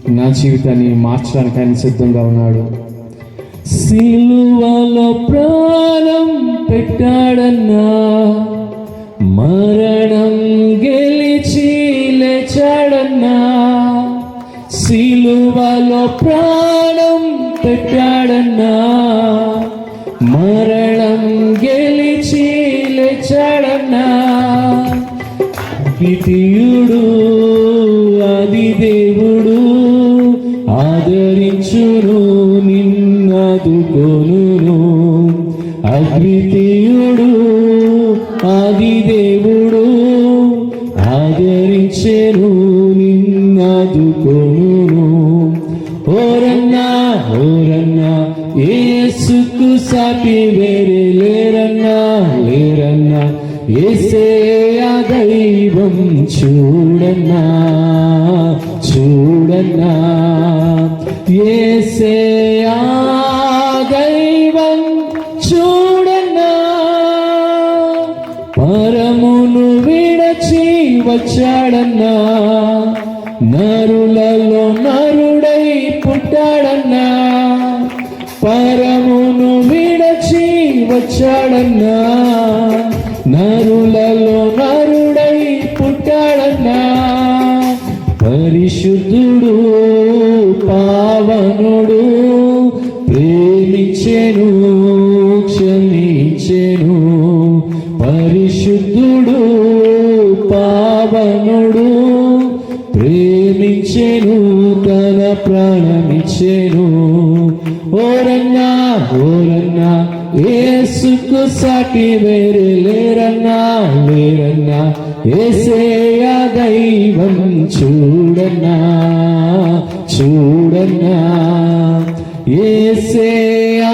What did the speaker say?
నా జీవితాన్ని మార్చడానికి ఆయన సిద్ధంగా ఉన్నాడు. సిలువలో ప్రాణం పెట్టాడన్నా, మరణం గెలిచి లేచాడన్నా. సిలువలో ప్రాణం పెట్టాడన్నా, మరణం గెలిచి లేచాడన్నా. ద్వితీయుడు ఆది దేవుడు ఆదరించును నిన్నాదుకొనును. అద్వితీయుడు ఆది దేవుడు ఆదరించెను నిన్నాదుకొనును. ఓరన్నా ఓరన్నా యేసుకు సాటి వేరే లేరన్నా, లేరన్నా. యేసయ్యా దైవం చూడన్నా, చూడన్నా. యేసయ్యా దైవం చూడన్నా. పరమును విడచి వచ్చాడన్నా, నరులలో నరుడై పుట్టాడన్నా. పరమును విడచి వచ్చాడన్నా, నరులలో నరుడై పుట్టాడన్నా. పరిశుద్ధుడు పావనుడు ప్రేమించెను క్షమించెను. పరిశుద్ధుడు పావనుడు ప్రేమించెను తన ప్రాణమిచ్చెను. ఓరన్నా ఓరన్నా యేసుకు సాటి వేరే లేరన్నా, లేరన్నా. యేసయ్యా దైవం చూడన్నా, చూడన్నా. యేసయ్యా